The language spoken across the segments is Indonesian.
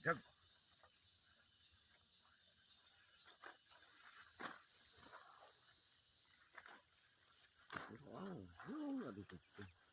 jag. Wow, aduh.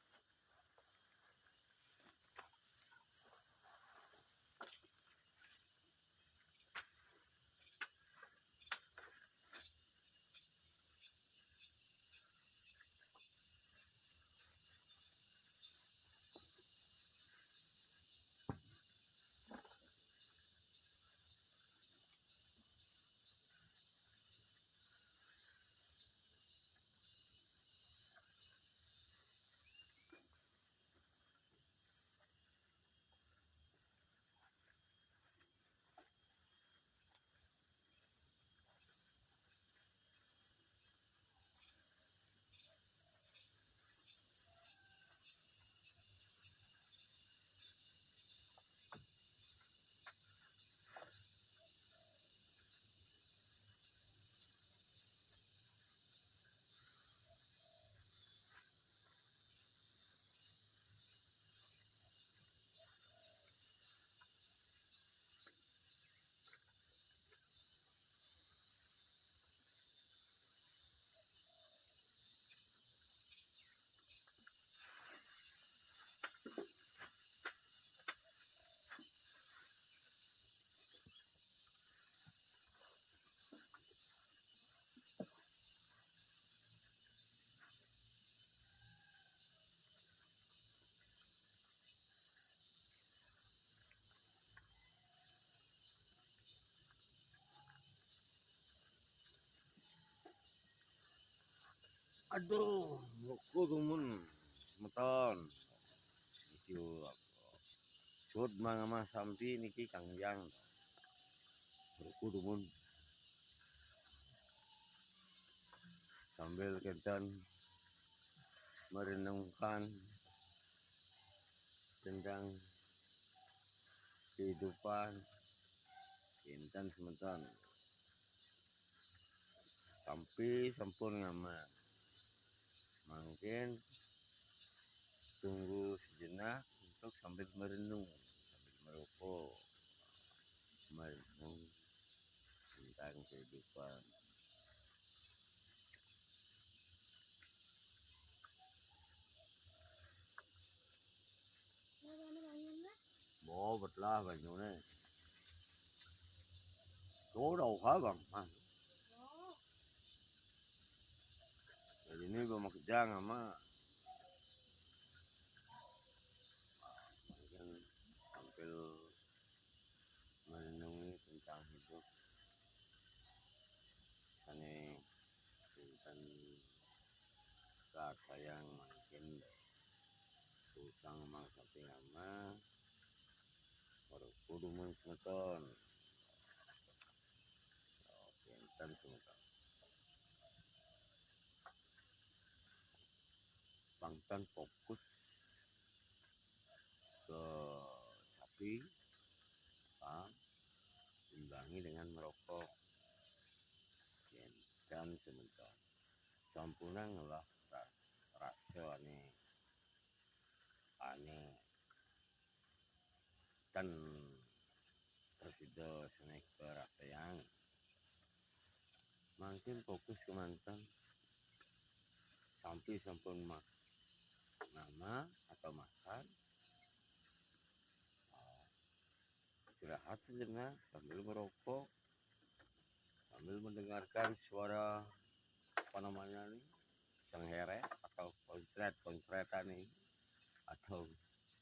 Aduh, aku tumun, meton. Iki sud mangama sampi niki kangjang. Aku tumun sambil kencan merenungkan tentang kehidupan kintan semeton. Sampai sampun ngama. Mungkin tunggu sejenak untuk sambil merenung, sambil merokok, merenung tentang kehidupan. Bố bật la vào chỗ này. Chỗ đầu khá bằng mà. Jadi ini bekerja sama mungkin sambil merenungi tentang hidup. Ini tentang kata yang mungkin utang mangsa pingama kudu menceton tentang semeton bangtan fokus ke sapi imbangi dengan merokok dan semeton sampuna ngelah rasa ane kan tersido senek yang makin fokus ke mantan sampai sampun nama atau makan istirahat sejenak sambil merokok sambil mendengarkan suara apa namanya nih sengheret atau konsretan nih atau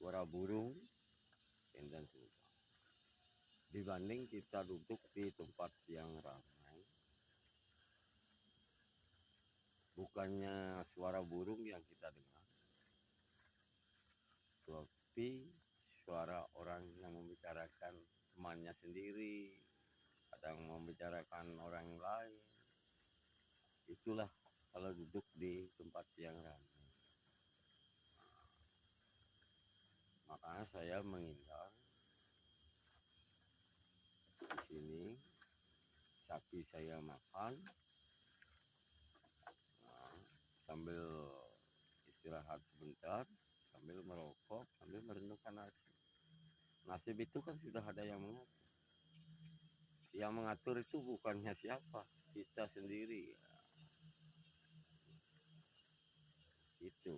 suara burung dan dibanding kita duduk di tempat yang ramai bukannya suara burung yang kita dengar tapi suara orang yang membicarakan temannya sendiri kadang membicarakan orang lain itulah kalau duduk di tempat yang ramai. Makanya saya menghindar di sini sapi saya makan sambil istirahat sebentar sambil merokok sambil merenungkan hati Nasib itu kan sudah ada yang mengatur. Yang mengatur itu bukannya siapa, kita sendiri. Itu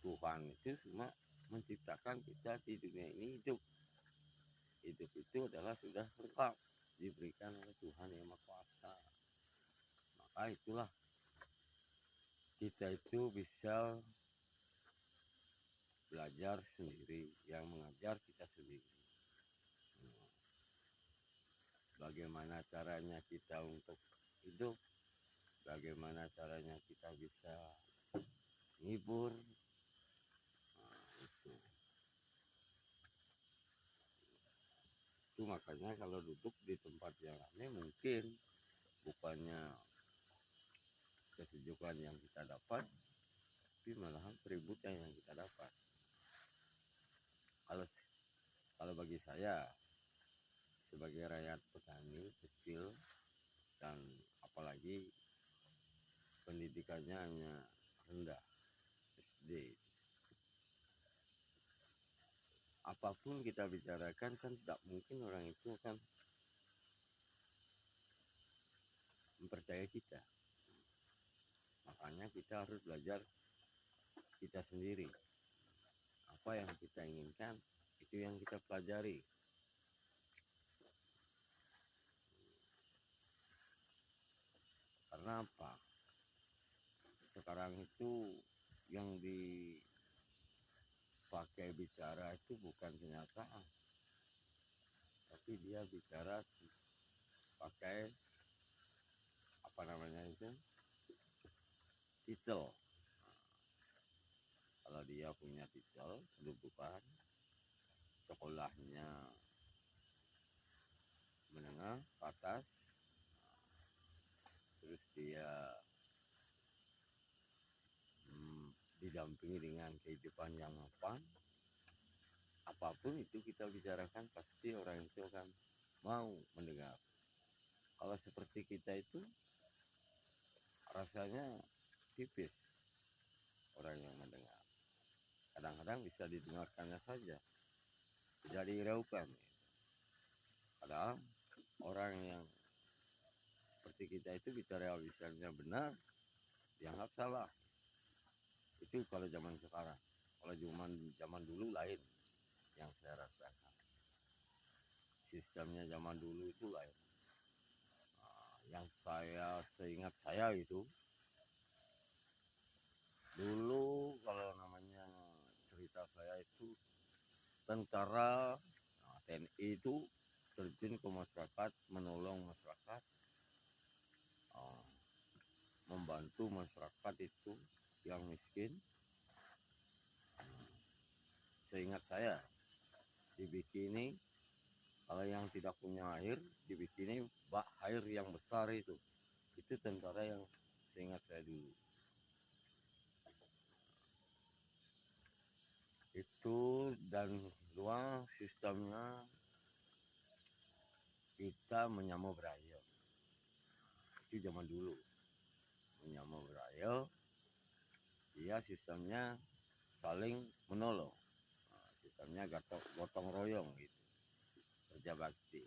Tuhan itu cuma menciptakan kita di dunia ini hidup. Hidup itu adalah sudah lengkap diberikan oleh Tuhan yang Maha Kuasa. Maka itulah kita itu bisa belajar sendiri, yang mengajar kita sendiri. Bagaimana caranya kita untuk hidup, bagaimana caranya kita bisa menghibur. Itu makanya kalau duduk di tempat yang rame mungkin bukannya kesejukan yang kita dapat, tapi malahan keributan yang kita dapat. Kalau bagi saya sebagai rakyat petani kecil dan apalagi pendidikannya hanya rendah SD, apapun kita bicarakan kan tidak mungkin orang itu akan mempercayai kita. Makanya kita harus belajar kita sendiri. Apa yang kita inginkan itu yang kita pelajari. Karena apa? Sekarang itu yang dipakai bicara itu bukan kenyataan, tapi dia bicara pakai apa namanya itu, titel. Kalau dia punya titel kedudukan, sekolahnya menengah ke atas, terus dia didampingi dengan kehidupan yang mapan, apapun itu kita bicarakan pasti orang itu akan mau mendengar. Kalau seperti kita itu rasanya tipis orang yang mendengar. Kadang-kadang bisa didengarkannya saja, tidak dihiraukan. Padahal orang yang seperti kita itu bicara bicaranya benar, dianggap salah. Itu kalau zaman sekarang. Kalau zaman dulu lain yang saya rasakan. Sistemnya zaman dulu itu lain. Yang seingat saya itu, dulu kalau namanya cerita saya itu tentara, TNI itu terjun ke masyarakat, menolong masyarakat, membantu masyarakat itu yang miskin. Seingat saya dibikini, kalau yang tidak punya air dibikini bak air yang besar itu tentara yang seingat saya dulu. Itu dan luang sistemnya kita menyambut beraya. Itu zaman dulu menyambut beraya, dia sistemnya saling menolong. Sistemnya gotong royong gitu, kerja bakti.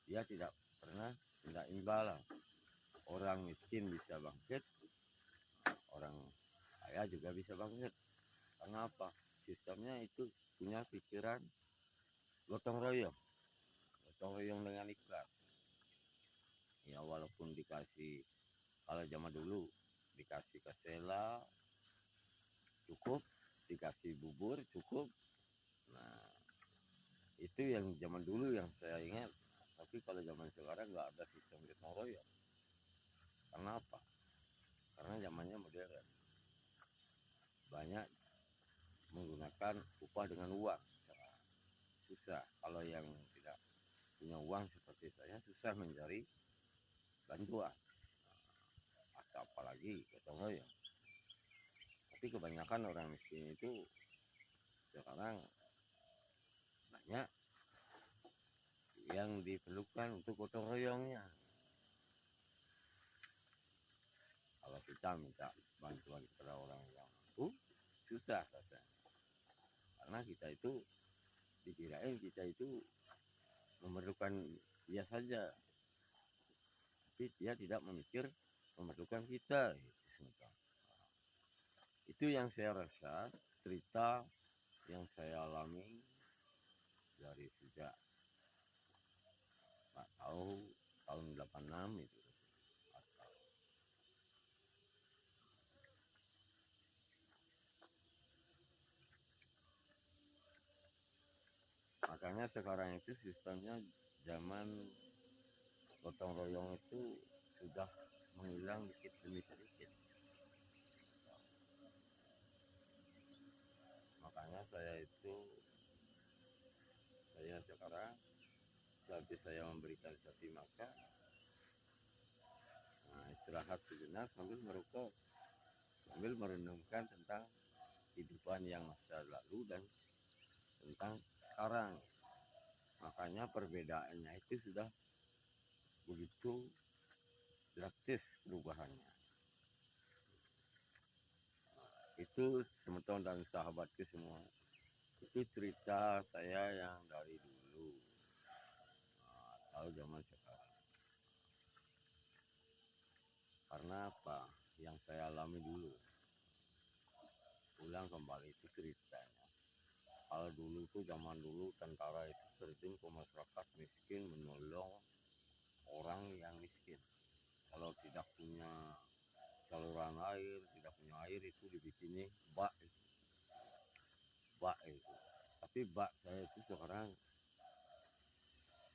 Dia tidak pernah tidak imbalan. Orang miskin bisa bangkit, orang kaya juga bisa bangkit. Karena apa? Sistemnya itu punya pikiran gotong royong dengan ikhlas. Ya walaupun dikasih, kalau zaman dulu dikasih kasela cukup, dikasih bubur cukup. Nah itu yang zaman dulu yang saya ingat. Tapi kalau zaman sekarang nggak ada sistem gotong royong. Karena apa? Karena zamannya modern, banyak menggunakan upah dengan uang. Susah kalau yang tidak punya uang seperti saya, susah mencari bantuan, atau apalagi gotong royong. Tapi kebanyakan orang miskin itu sekarang banyak yang diperlukan untuk gotong royongnya. Kalau kita minta bantuan kepada orang yang mampu, susah rasanya. Karena kita itu dikirain kita itu memerlukan dia saja, tapi dia tidak memikir memerlukan kita gitu. Itu yang saya rasa cerita yang saya alami dari sejak nggak tahu tahun 86 itu. Makanya sekarang itu sistemnya zaman gotong royong itu sudah menghilang dikit demi sedikit. Makanya saya sekarang sehabis saya memberikan sapi makan, nah, istirahat sejenak sambil merokok, sambil merenungkan tentang kehidupan yang masa lalu dan tentang sekarang. Makanya perbedaannya itu sudah begitu drastis perubahannya. Itu teman-teman dan sahabatku semua, itu cerita saya yang dari dulu atau zaman sekarang. Karena apa yang saya alami dulu, ulang kembali itu ceritanya. Kalau dulu tuh zaman dulu tentara itu terjun ke masyarakat miskin menolong orang yang miskin. Kalau tidak punya saluran air, tidak punya air, itu dibikinin bak itu. Tapi bak saya itu sekarang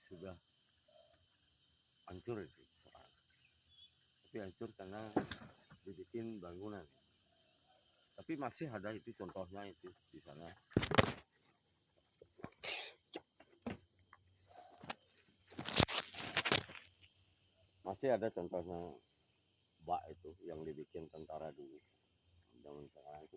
sudah hancur itu sekarang. Tapi hancur karena dibikin bangunan. Tapi masih ada itu contohnya itu di sana. Masih ada contohnya bak itu yang dibikin tentara dulu. Zaman sekarang itu